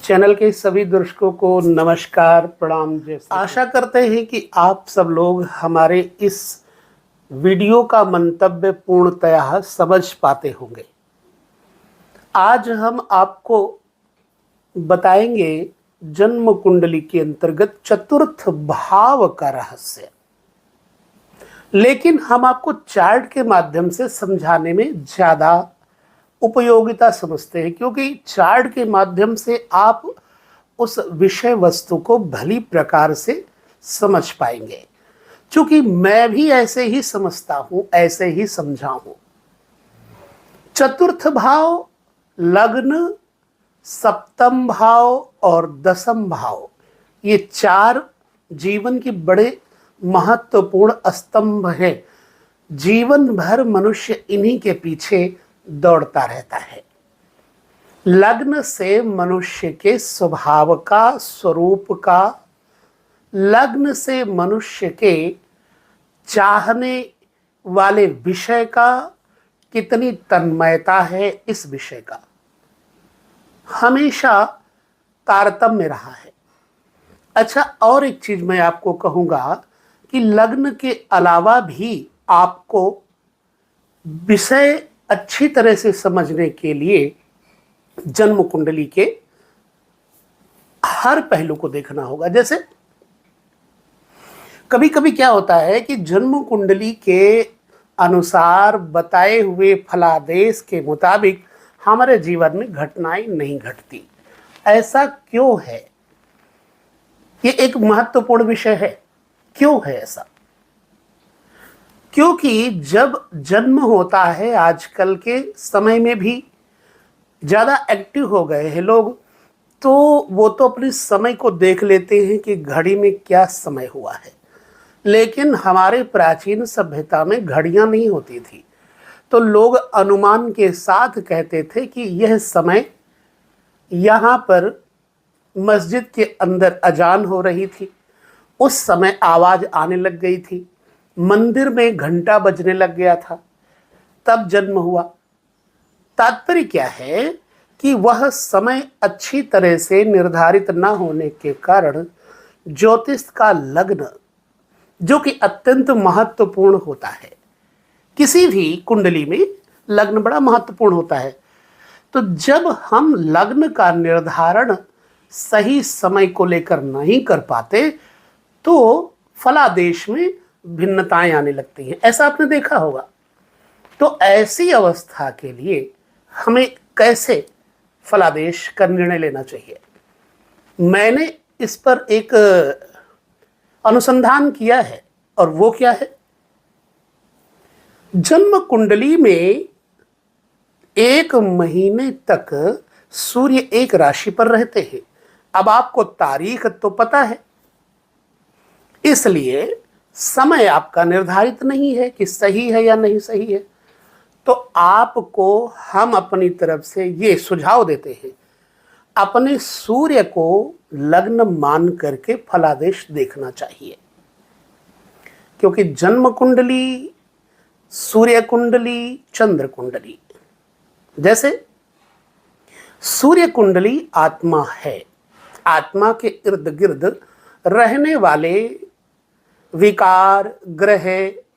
Channel के सभी दर्शकों को नमस्कार, प्रणाम। जैसे आशा करते हैं कि आप सब लोग हमारे इस वीडियो का मंतव्य पूर्णतः समझ पाते होंगे। आज हम आपको बताएंगे जन्म कुंडली के अंतर्गत चतुर्थ भाव का रहस्य, लेकिन हम आपको चार्ट के माध्यम से समझाने में ज्यादा उपयोगिता समझते हैं, क्योंकि चार्ट के माध्यम से आप उस विषय वस्तु को भली प्रकार से समझ पाएंगे। क्योंकि मैं भी ऐसे ही समझता हूं, ऐसे ही समझा हूं। चतुर्थ भाव, लग्न, सप्तम भाव और दसम भाव, ये चार जीवन के बड़े महत्वपूर्ण स्तंभ हैं। जीवन भर मनुष्य इन्हीं के पीछे दौड़ता रहता है। लग्न से मनुष्य के स्वभाव का, स्वरूप का, लग्न से मनुष्य के चाहने वाले विषय का, कितनी तन्मयता है इस विषय का, हमेशा तारतम्य रहा है। अच्छा, और एक चीज मैं आपको कहूंगा कि लग्न के अलावा भी आपको विषय अच्छी तरह से समझने के लिए जन्म कुंडली के हर पहलू को देखना होगा। जैसे कभी कभी क्या होता है कि जन्म कुंडली के अनुसार बताए हुए फलादेश के मुताबिक हमारे जीवन में घटनाएं नहीं घटती। ऐसा क्यों है? ये एक महत्वपूर्ण विषय है। क्यों है ऐसा? क्योंकि जब जन्म होता है, आजकल के समय में भी ज़्यादा एक्टिव हो गए हैं लोग, तो वो तो अपने समय को देख लेते हैं कि घड़ी में क्या समय हुआ है। लेकिन हमारे प्राचीन सभ्यता में घड़ियां नहीं होती थी, तो लोग अनुमान के साथ कहते थे कि यह समय, यहाँ पर मस्जिद के अंदर अजान हो रही थी, उस समय आवाज़ आने लग गई थी, मंदिर में घंटा बजने लग गया था, तब जन्म हुआ। तात्पर्य क्या है कि वह समय अच्छी तरह से निर्धारित न होने के कारण ज्योतिष का लग्न, जो कि अत्यंत महत्वपूर्ण होता है, किसी भी कुंडली में लग्न बड़ा महत्वपूर्ण होता है। तो जब हम लग्न का निर्धारण सही समय को लेकर नहीं कर पाते तो फलादेश में भिन्नताएं आने लगती हैं। ऐसा आपने देखा होगा। तो ऐसी अवस्था के लिए हमें कैसे फलादेश का निर्णय लेना चाहिए, मैंने इस पर एक अनुसंधान किया है। और वो क्या है? जन्म कुंडली में एक महीने तक सूर्य एक राशि पर रहते हैं। अब आपको तारीख तो पता है, इसलिए समय आपका निर्धारित नहीं है कि सही है या नहीं सही है। तो आपको हम अपनी तरफ से ये सुझाव देते हैं, अपने सूर्य को लग्न मान करके फलादेश देखना चाहिए। क्योंकि जन्म कुंडली, सूर्य कुंडली, चंद्र कुंडली, जैसे सूर्य कुंडली आत्मा है। आत्मा के इर्द गिर्द रहने वाले विकार, ग्रह,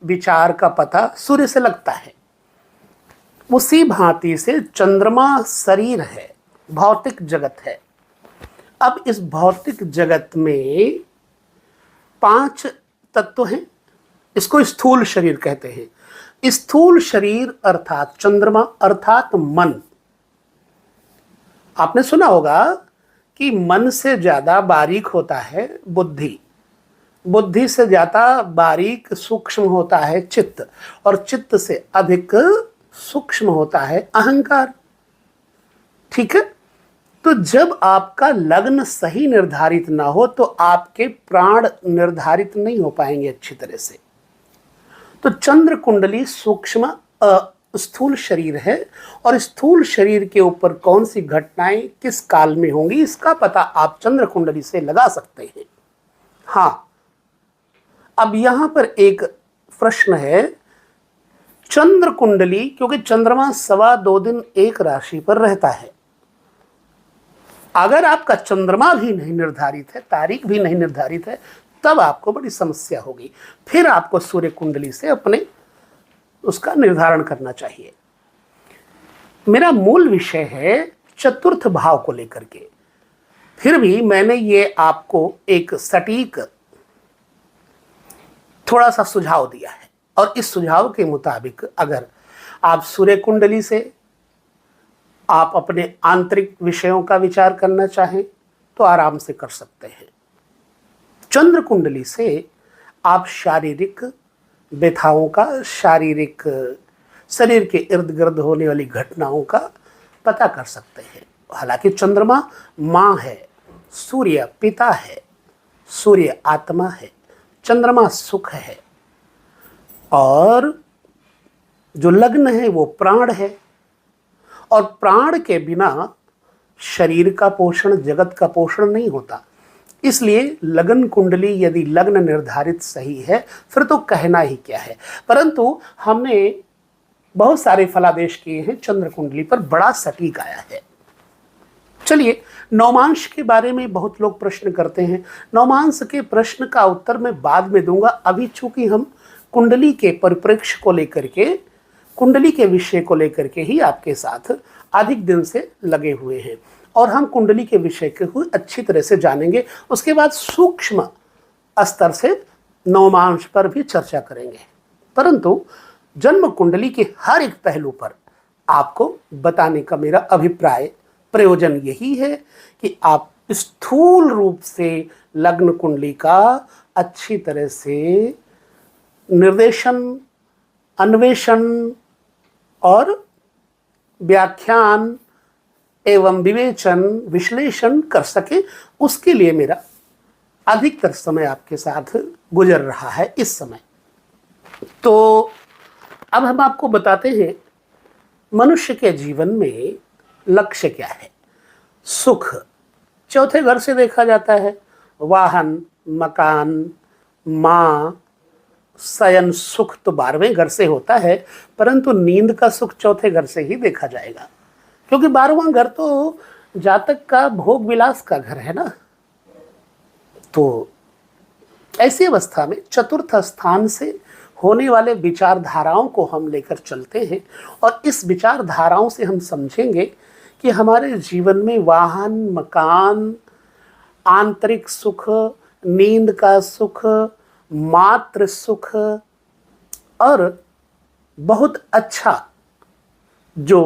विचार का पता सूर्य से लगता है। उसी भांति से चंद्रमा शरीर है, भौतिक जगत है। अब इस भौतिक जगत में 5 तत्व हैं। इसको स्थूल शरीर कहते हैं। स्थूल शरीर अर्थात चंद्रमा, अर्थात मन। आपने सुना होगा कि मन से ज्यादा बारीक होता है बुद्धि, बुद्धि से ज्यादा बारीक सूक्ष्म होता है चित्त, और चित्त से अधिक सूक्ष्म होता है अहंकार। ठीक है? तो जब आपका लग्न सही निर्धारित ना हो तो आपके प्राण निर्धारित नहीं हो पाएंगे अच्छी तरह से। तो चंद्र कुंडली सूक्ष्म स्थूल शरीर है, और स्थूल शरीर के ऊपर कौन सी घटनाएं किस काल में होंगी, इसका पता आप चंद्र कुंडली से लगा सकते हैं। हाँ, अब यहां पर एक प्रश्न है। चंद्र कुंडली, क्योंकि चंद्रमा 2.25 दिन एक राशि पर रहता है, अगर आपका चंद्रमा भी नहीं निर्धारित है, तारीख भी नहीं निर्धारित है, तब आपको बड़ी समस्या होगी। फिर आपको सूर्य कुंडली से अपने उसका निर्धारण करना चाहिए। मेरा मूल विषय है चतुर्थ भाव को लेकर के। फिर भी मैंने ये आपको एक सटीक थोड़ा सा सुझाव दिया है, और इस सुझाव के मुताबिक अगर आप सूर्य कुंडली से आप अपने आंतरिक विषयों का विचार करना चाहें तो आराम से कर सकते हैं। चंद्र कुंडली से आप शारीरिक व्यथाओं का, शारीरिक शरीर के इर्द गिर्द होने वाली घटनाओं का पता कर सकते हैं। हालांकि चंद्रमा माँ है, सूर्य पिता है, सूर्य आत्मा है, चंद्रमा सुख है, और जो लग्न है वो प्राण है, और प्राण के बिना शरीर का पोषण, जगत का पोषण नहीं होता। इसलिए लगन कुंडली यदि लग्न निर्धारित सही है फिर तो कहना ही क्या है। परंतु हमने बहुत सारे फलादेश किए हैं, चंद्र कुंडली पर बड़ा सटीक आया है। चलिए, नौमांश के बारे में बहुत लोग प्रश्न करते हैं। नौमांश के प्रश्न का उत्तर मैं बाद में दूंगा। अभी चूंकि हम कुंडली के परिप्रेक्ष्य को लेकर के, कुंडली के विषय को लेकर के ही आपके साथ अधिक दिन से लगे हुए हैं, और हम कुंडली के विषय को अच्छी तरह से जानेंगे। उसके बाद सूक्ष्म स्तर से नौमांश पर भी चर्चा करेंगे। परंतु जन्म कुंडली के हर एक पहलू पर आपको बताने का मेरा अभिप्राय, प्रयोजन यही है कि आप स्थूल रूप से लग्न कुंडली का अच्छी तरह से निर्देशन, अन्वेषण और व्याख्यान एवं विवेचन, विश्लेषण कर सके। उसके लिए मेरा अधिकतर समय आपके साथ गुजर रहा है इस समय। तो अब हम आपको बताते हैं मनुष्य के जीवन में लक्ष्य क्या है। सुख चौथे घर से देखा जाता है, वाहन, मकान, माँ, शयन सुख तो 12वें घर से होता है, परंतु नींद का सुख चौथे घर से ही देखा जाएगा, क्योंकि 12वां घर तो जातक का भोग विलास का घर है ना। तो ऐसी अवस्था में चतुर्थ स्थान से होने वाले विचारधाराओं को हम लेकर चलते हैं, और इस विचारधाराओं से हम समझेंगे कि हमारे जीवन में वाहन, मकान, आंतरिक सुख, नींद का सुख, मात्र सुख और बहुत अच्छा जो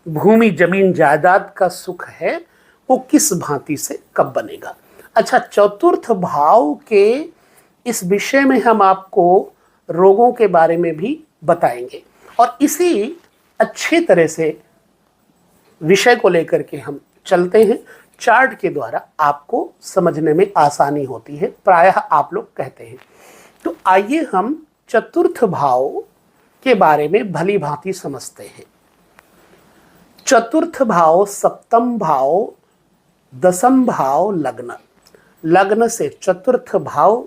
भूमि, जमीन, जायदाद का सुख है वो किस भांति से कब बनेगा। अच्छा, चतुर्थ भाव के इस विषय में हम आपको रोगों के बारे में भी बताएंगे, और इसी अच्छे तरह से विषय को लेकर के हम चलते हैं। चार्ट के द्वारा आपको समझने में आसानी होती है, प्रायः आप लोग कहते हैं। तो आइए हम चतुर्थ भाव के बारे में भली भांति समझते हैं। चतुर्थ भाव, सप्तम भाव, दसम भाव, लग्न। लग्न से चतुर्थ भाव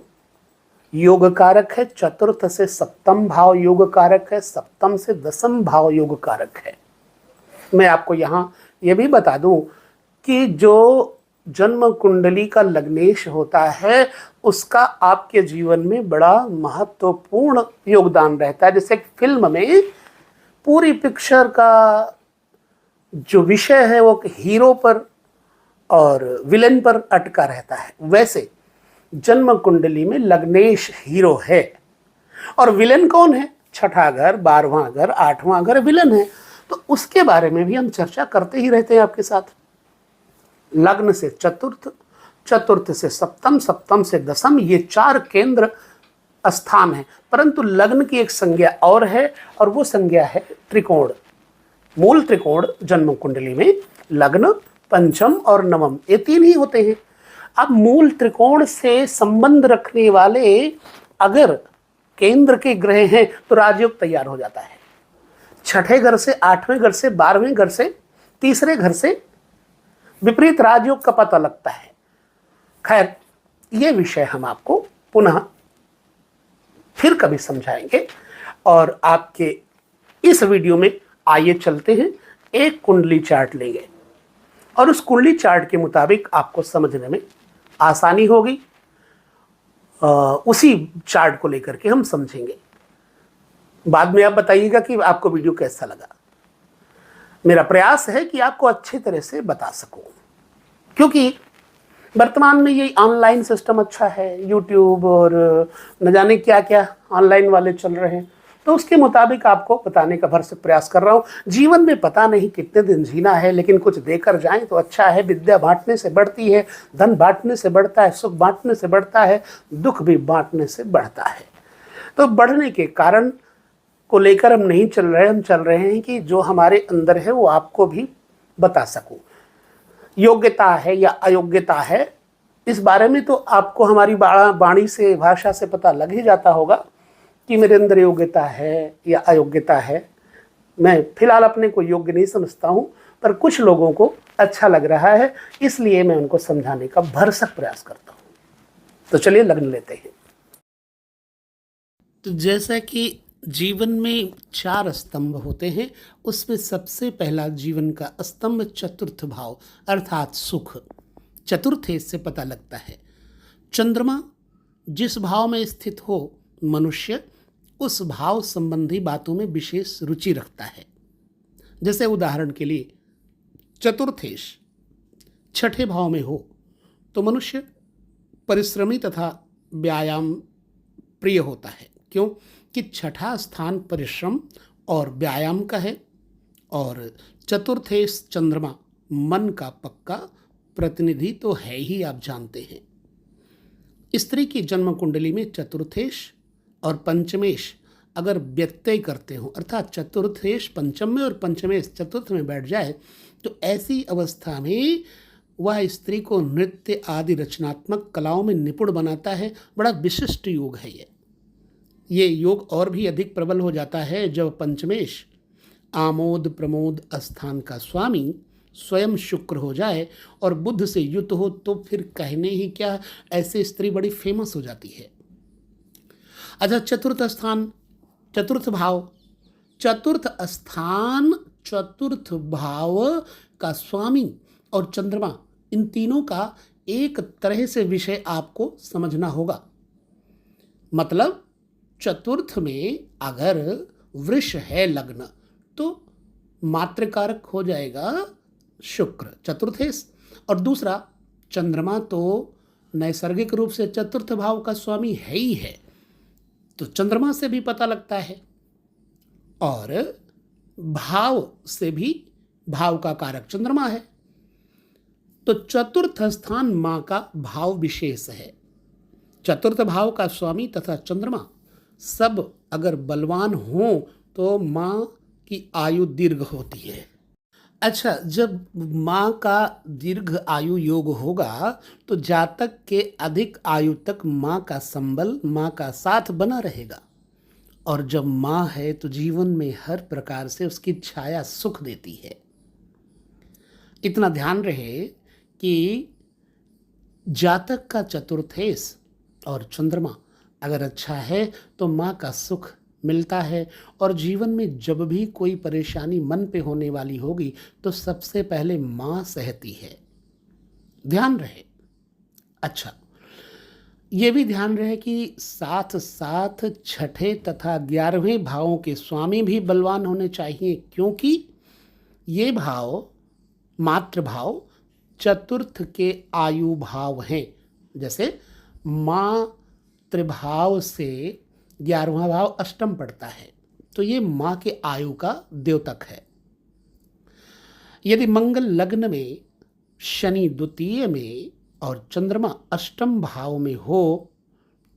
योग कारक है, चतुर्थ से सप्तम भाव योग कारक है, सप्तम से दसम भाव योग कारक है। मैं आपको यहाँ यह भी बता दूं कि जो जन्म कुंडली का लग्नेश होता है उसका आपके जीवन में बड़ा महत्वपूर्ण योगदान रहता है। जैसे फिल्म में पूरी पिक्चर का जो विषय है वो हीरो पर और विलेन पर अटका रहता है, वैसे जन्म कुंडली में लग्नेश हीरो है और विलेन कौन है? छठा घर, 12वां घर, 8वां घर विलेन है। तो उसके बारे में भी हम चर्चा करते ही रहते हैं आपके साथ। लग्न से चतुर्थ, चतुर्थ से सप्तम, सप्तम से दसम, ये 4 केंद्र स्थान है। परंतु लग्न की एक संज्ञा और है, और वो संज्ञा है त्रिकोण। मूल त्रिकोण जन्म कुंडली में लग्न, पंचम और नवम, ये 3 ही होते हैं। अब मूल त्रिकोण से संबंध रखने वाले अगर केंद्र के ग्रह हैं तो राजयोग तैयार हो जाता है। छठे घर से, 8वें घर से, 12वें घर से, तीसरे घर से विपरीत राजयोग का पता लगता है। खैर, ये विषय हम आपको पुनः फिर कभी समझाएंगे। और आपके इस वीडियो में आइए चलते हैं, एक कुंडली चार्ट लेंगे। और उस कुंडली चार्ट के मुताबिक आपको समझने में आसानी होगी। उसी चार्ट को लेकर के हम समझेंगे। बाद में आप बताइएगा कि आपको वीडियो कैसा लगा। मेरा प्रयास है कि आपको अच्छी तरह से बता सकूं, क्योंकि वर्तमान में ये ऑनलाइन सिस्टम अच्छा है, यूट्यूब और न जाने क्या क्या ऑनलाइन वाले चल रहे हैं, तो उसके मुताबिक आपको बताने का भरसक प्रयास कर रहा हूँ। जीवन में पता नहीं कितने दिन जीना है, लेकिन कुछ देकर जाएं तो अच्छा है। विद्या बांटने से बढ़ती है, धन बांटने से बढ़ता है, सुख बांटने से बढ़ता है, दुख भी बांटने से बढ़ता है। तो बढ़ने के कारण को लेकर हम नहीं चल रहे, हम चल रहे हैं कि जो हमारे अंदर है वो आपको भी बता सकूं। योग्यता है या अयोग्यता है, इस बारे में तो आपको हमारी वाणी से, भाषा से पता लग ही जाता होगा कि मेरे अंदर योग्यता है या अयोग्यता है। मैं फिलहाल अपने को योग्य नहीं समझता हूं, पर कुछ लोगों को अच्छा लग रहा है, इसलिए मैं उनको समझाने का भरसक प्रयास करता हूं। तो चलिए लगन लेते हैं। तो जैसा कि जीवन में 4 स्तंभ होते हैं, उसमें सबसे पहला जीवन का स्तंभ चतुर्थ भाव अर्थात सुख। चतुर्थ इससे पता लगता है। चंद्रमा जिस भाव में स्थित हो, मनुष्य उस भाव संबंधी बातों में विशेष रुचि रखता है। जैसे उदाहरण के लिए चतुर्थेश छठे भाव में हो तो मनुष्य परिश्रमी तथा व्यायाम प्रिय होता है। क्यों? कि छठा स्थान परिश्रम और व्यायाम का है, और चतुर्थेश चंद्रमा मन का पक्का प्रतिनिधि तो है ही, आप जानते हैं। स्त्री की जन्म कुंडली में चतुर्थेश और पंचमेश अगर व्यत्यय करते हो, अर्थात चतुर्थेश पंचम में और पंचमेश चतुर्थ में बैठ जाए, तो ऐसी अवस्था में वह स्त्री को नृत्य आदि रचनात्मक कलाओं में निपुण बनाता है। बड़ा विशिष्ट योग है ये योग और भी अधिक प्रबल हो जाता है जब पंचमेश आमोद प्रमोद स्थान का स्वामी स्वयं शुक्र हो जाए और बुध से युक्त हो, तो फिर कहने ही क्या, ऐसे स्त्री बड़ी फेमस हो जाती है। अच्छा, चतुर्थ स्थान, चतुर्थ भाव, चतुर्थ स्थान चतुर्थ भाव का स्वामी और चंद्रमा, इन तीनों का एक तरह से विषय आपको समझना होगा। मतलब चतुर्थ में अगर वृष है लग्न, तो मातृकारक हो जाएगा शुक्र, चतुर्थेश। और दूसरा, चंद्रमा तो नैसर्गिक रूप से चतुर्थ भाव का स्वामी है ही है, तो चंद्रमा से भी पता लगता है, और भाव से भी भाव का कारक चंद्रमा है। तो चतुर्थ स्थान मां का भाव विशेष है। चतुर्थ भाव का स्वामी तथा चंद्रमा सब अगर बलवान हो तो मां की आयु दीर्घ होती है। अच्छा, जब मां का दीर्घ आयु योग होगा तो जातक के अधिक आयु तक मां का संबल, मां का साथ बना रहेगा। और जब मां है तो जीवन में हर प्रकार से उसकी छाया सुख देती है। इतना ध्यान रहे कि जातक का चतुर्थेश और चंद्रमा अगर अच्छा है तो मां का सुख मिलता है, और जीवन में जब भी कोई परेशानी मन पे होने वाली होगी तो सबसे पहले मां सहती है। ध्यान रहे। अच्छा, ये भी ध्यान रहे कि साथ साथ छठे तथा 11वें भावों के स्वामी भी बलवान होने चाहिए, क्योंकि ये भाव मातृभाव चतुर्थ के आयु भाव हैं। जैसे मातृभाव से 11वां भाव अष्टम पड़ता है, तो ये मां के आयु का द्योतक है। यदि मंगल लग्न में, शनि द्वितीय में और चंद्रमा अष्टम भाव में हो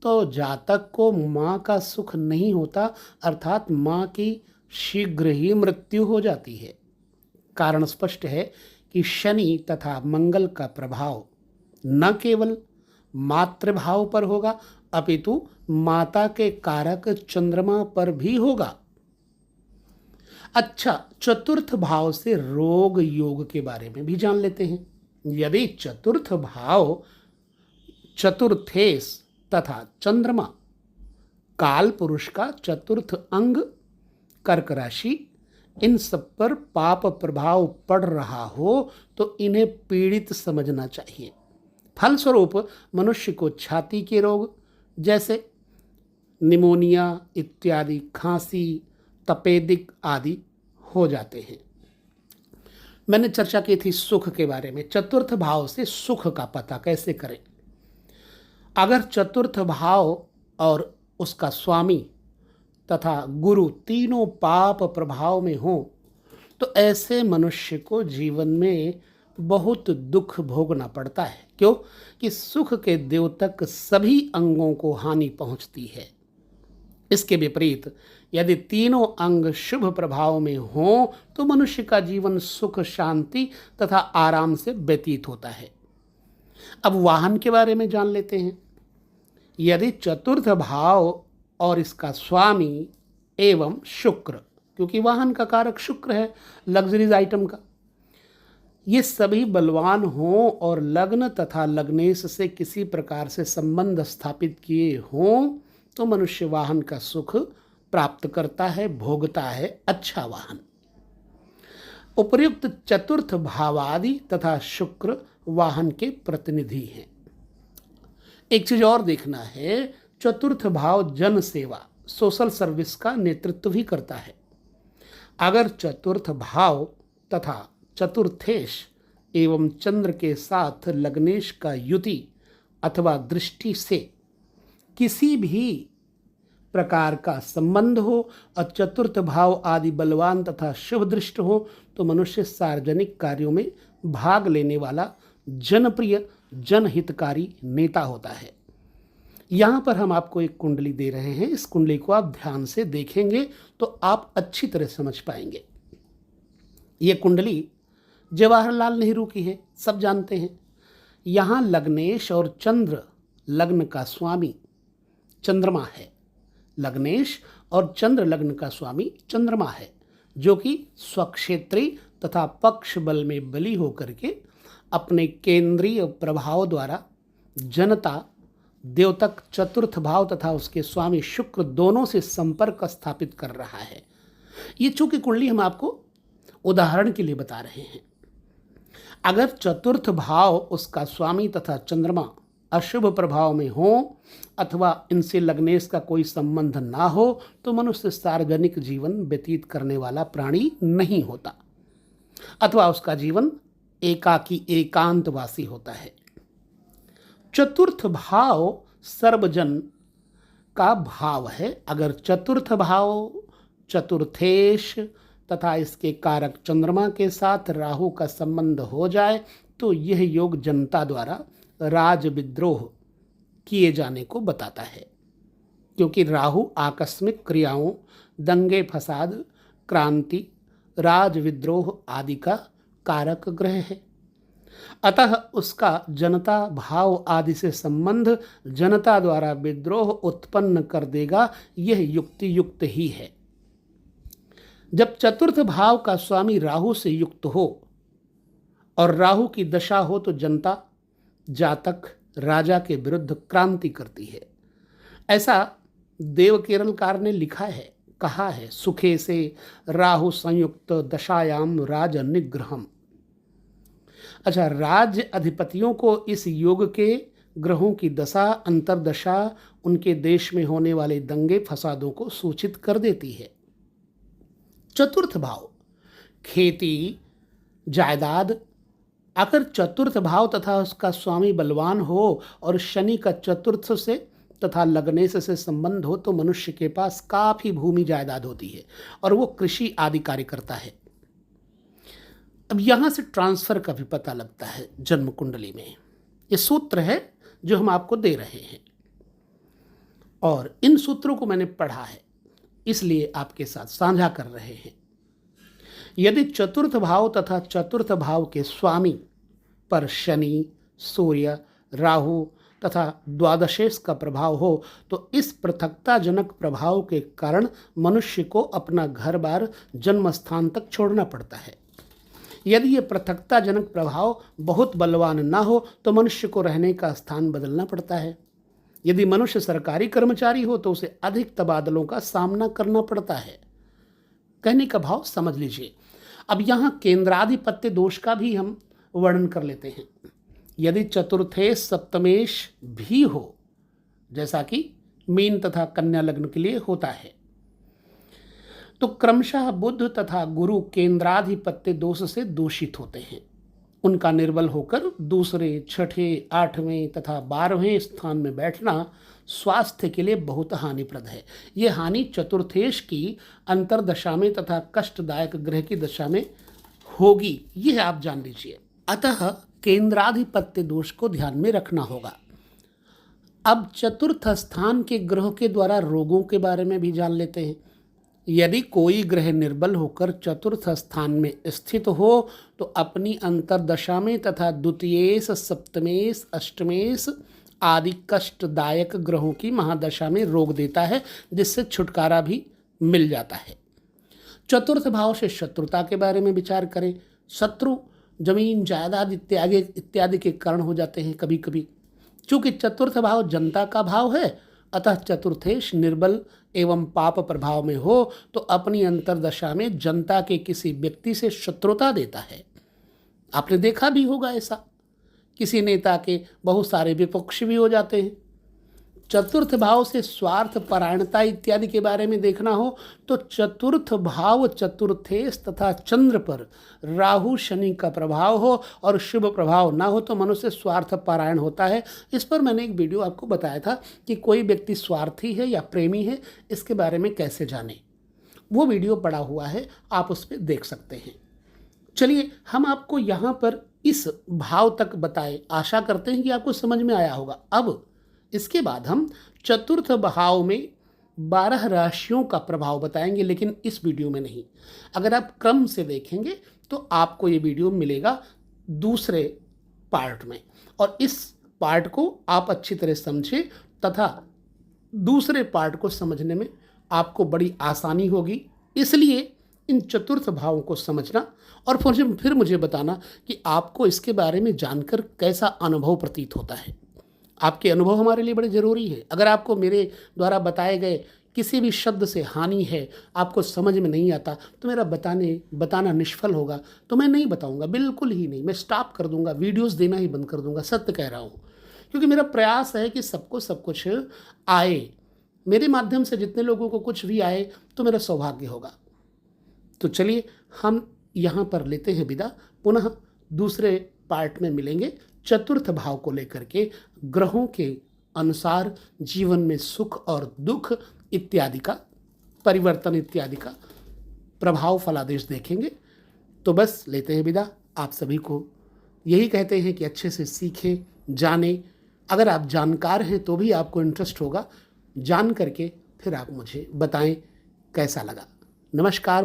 तो जातक को मां का सुख नहीं होता, अर्थात मां की शीघ्र ही मृत्यु हो जाती है। कारण स्पष्ट है कि शनि तथा मंगल का प्रभाव न केवल मातृभाव पर होगा, अपितु माता के कारक चंद्रमा पर भी होगा। अच्छा, चतुर्थ भाव से रोग योग के बारे में भी जान लेते हैं। यदि चतुर्थ भाव चतुर्थेश तथा चंद्रमा काल पुरुष का चतुर्थ अंग कर्क राशि इन सब पर पाप प्रभाव पड़ रहा हो तो इन्हें पीड़ित समझना चाहिए। फलस्वरूप मनुष्य को छाती के रोग जैसे निमोनिया इत्यादि, खांसी, तपेदिक आदि हो जाते हैं। मैंने चर्चा की थी सुख के बारे में। चतुर्थ भाव से सुख का पता कैसे करें। अगर चतुर्थ भाव और उसका स्वामी तथा गुरु तीनों पाप प्रभाव में हो तो ऐसे मनुष्य को जीवन में बहुत दुख भोगना पड़ता है। क्यों? कि सुख के द्योतक सभी अंगों को हानि पहुंचती है। इसके विपरीत यदि तीनों अंग शुभ प्रभाव में हों तो मनुष्य का जीवन सुख, शांति तथा आराम से व्यतीत होता है। अब वाहन के बारे में जान लेते हैं। यदि चतुर्थ भाव और इसका स्वामी एवं शुक्र, क्योंकि वाहन का कारक शुक्र है लग्जरीज आइटम का, ये सभी बलवान हों और लग्न तथा लग्नेश से किसी प्रकार से संबंध स्थापित किए हों तो मनुष्य वाहन का सुख प्राप्त करता है, भोगता है अच्छा वाहन। उपर्युक्त चतुर्थ भावादि तथा शुक्र वाहन के प्रतिनिधि हैं। एक चीज और देखना है, चतुर्थ भाव जन सेवा, सोशल सर्विस का नेतृत्व भी करता है। अगर चतुर्थ भाव तथा चतुर्थेश एवं चंद्र के साथ लग्नेश का युति अथवा दृष्टि से किसी भी प्रकार का संबंध हो और चतुर्थ भाव आदि बलवान तथा शुभ दृष्ट हो तो मनुष्य सार्वजनिक कार्यों में भाग लेने वाला जनप्रिय जनहितकारी नेता होता है। यहाँ पर हम आपको एक कुंडली दे रहे हैं। इस कुंडली को आप ध्यान से देखेंगे तो आप अच्छी तरह समझ पाएंगे। ये कुंडली जवाहरलाल नेहरू की है, सब जानते हैं। यहाँ लग्नेश और चंद्र, लग्न का स्वामी चंद्रमा है। लग्नेश और चंद्र लग्न का स्वामी चंद्रमा है, जो कि स्वक्षेत्री तथा पक्ष बल में बली होकर के अपने केंद्रीय प्रभाव द्वारा जनता, द्योतक, चतुर्थ भाव तथा उसके स्वामी शुक्र दोनों से संपर्क स्थापित कर रहा है। ये चूंकि कुंडली हम आपको उदाहरण के लिए बता रहे हैं। अगर चतुर्थ भाव उसका स्वामी तथा चंद्रमा अशुभ प्रभाव में हो अथवा इनसे लग्नेश का कोई संबंध ना हो तो मनुष्य सार्वजनिक जीवन व्यतीत करने वाला प्राणी नहीं होता अथवा उसका जीवन एकाकी एकांतवासी होता है। चतुर्थ भाव सर्वजन का भाव है। अगर चतुर्थ भाव चतुर्थेश तथा इसके कारक चंद्रमा के साथ राहु का संबंध हो जाए तो यह योग जनता द्वारा राज विद्रोह किए जाने को बताता है, क्योंकि राहु आकस्मिक क्रियाओं, दंगे फसाद, क्रांति, राज विद्रोह आदि का कारक ग्रह है। अतः उसका जनता भाव आदि से संबंध जनता द्वारा विद्रोह उत्पन्न कर देगा, यह युक्ति युक्त ही है। जब चतुर्थ भाव का स्वामी राहु से युक्त हो और राहु की दशा हो तो जनता जातक राजा के विरुद्ध क्रांति करती है। ऐसा देव केरलकार ने लिखा है, कहा है, सुखे से राहु संयुक्त दशायाम राज निग्रहम। अच्छा, राज्य अधिपतियों को इस योग के ग्रहों की दशा, अंतरदशा उनके देश में होने वाले दंगे फसादों को सूचित कर देती है। चतुर्थ भाव खेती, जायदाद, अगर चतुर्थ भाव तथा उसका स्वामी बलवान हो और शनि का चतुर्थ से तथा लग्नेश से संबंध हो तो मनुष्य के पास काफी भूमि जायदाद होती है और वो कृषि आदि कार्य करता है। अब यहां से ट्रांसफर का भी पता लगता है जन्म कुंडली में। ये सूत्र है जो हम आपको दे रहे हैं और इन सूत्रों को मैंने पढ़ा है, इसलिए आपके साथ साझा कर रहे हैं। यदि चतुर्थ भाव तथा चतुर्थ भाव के स्वामी पर शनि, सूर्य, राहु तथा द्वादशेश का प्रभाव हो तो इस पृथकताजनक प्रभाव के कारण मनुष्य को अपना घर बार जन्म स्थान तक छोड़ना पड़ता है। यदि ये पृथकताजनक प्रभाव बहुत बलवान ना हो तो मनुष्य को रहने का स्थान बदलना पड़ता है। यदि मनुष्य सरकारी कर्मचारी हो तो उसे अधिक तबादलों का सामना करना पड़ता है। कहने का भाव समझ लीजिए। अब यहाँ केंद्राधिपत्य दोष का भी हम वर्णन कर लेते हैं। यदि चतुर्थेश सप्तमेश भी हो, जैसा कि मीन तथा कन्या लग्न के लिए होता है, तो क्रमशः बुध तथा गुरु केंद्राधिपत्य दोष से दूषित होते हैं। उनका निर्बल होकर दूसरे, छठे, आठवें तथा 12वें स्थान में बैठना स्वास्थ्य के लिए बहुत हानिप्रद है। ये हानि चतुर्थेश की अंतर्दशा में तथा कष्टदायक ग्रह की दशा में होगी, यह आप जान लीजिए। अतः केंद्राधिपत्य दोष को ध्यान में रखना होगा। अब चतुर्थ स्थान के ग्रहों के द्वारा रोगों के बारे में भी जान लेते हैं। यदि कोई ग्रह निर्बल होकर चतुर्थ स्थान में स्थित हो तो अपनी अंतर्दशा में तथा द्वितीयेश, सप्तमेश, अष्टमेश आदि कष्टदायक ग्रहों की महादशा में रोग देता है, जिससे छुटकारा भी मिल जाता है। चतुर्थ भाव से शत्रुता के बारे में विचार करें। शत्रु जमीन, जायदाद इत्यादि के कारण हो जाते हैं कभी कभी। चूंकि चतुर्थ भाव जनता का भाव है, अतः चतुर्थेश निर्बल एवं पाप प्रभाव में हो तो अपनी अंतर्दशा में जनता के किसी व्यक्ति से शत्रुता देता है। आपने देखा भी होगा ऐसा, किसी नेता के बहुत सारे विपक्ष भी हो जाते हैं। चतुर्थ भाव से स्वार्थ परायणता इत्यादि के बारे में देखना हो तो चतुर्थ भाव चतुर्थेश तथा चंद्र पर राहु शनि का प्रभाव हो और शुभ प्रभाव ना हो तो मनुष्य स्वार्थ परायण होता है। इस पर मैंने एक वीडियो आपको बताया था कि कोई व्यक्ति स्वार्थी है या प्रेमी है, इसके बारे में कैसे जाने। वो वीडियो पड़ा हुआ है, आप उस पर देख सकते हैं। चलिए हम आपको यहाँ पर इस भाव तक बताए, आशा करते हैं कि आपको समझ में आया होगा। अब इसके बाद हम चतुर्थ भाव में 12 राशियों का प्रभाव बताएंगे, लेकिन इस वीडियो में नहीं। अगर आप क्रम से देखेंगे तो आपको ये वीडियो मिलेगा दूसरे पार्ट में, और इस पार्ट को आप अच्छी तरह समझें तथा दूसरे पार्ट को समझने में आपको बड़ी आसानी होगी। इसलिए इन चतुर्थ भावों को समझना और फिर मुझे बताना कि आपको इसके बारे में जानकर कैसा अनुभव प्रतीत होता है। आपके अनुभव हमारे लिए बड़े ज़रूरी है। अगर आपको मेरे द्वारा बताए गए किसी भी शब्द से हानि है, आपको समझ में नहीं आता, तो मेरा बताना निष्फल होगा, तो मैं नहीं बताऊंगा, बिल्कुल ही नहीं। मैं स्टॉप कर दूंगा, वीडियोस देना ही बंद कर दूंगा, सत्य कह रहा हूँ। क्योंकि मेरा प्रयास है कि सबको सब कुछ आए, मेरे माध्यम से जितने लोगों को कुछ भी आए तो मेरा सौभाग्य होगा। तो चलिए हम यहाँ पर लेते हैं विदा, पुनः दूसरे पार्ट में मिलेंगे चतुर्थ भाव को लेकर के, ग्रहों के अनुसार जीवन में सुख और दुख इत्यादि का परिवर्तन इत्यादि का प्रभाव फलादेश देखेंगे। तो बस लेते हैं विदा, आप सभी को यही कहते हैं कि अच्छे से सीखें, जानें। अगर आप जानकार हैं तो भी आपको इंटरेस्ट होगा, जान करके फिर आप मुझे बताएं कैसा लगा। नमस्कार।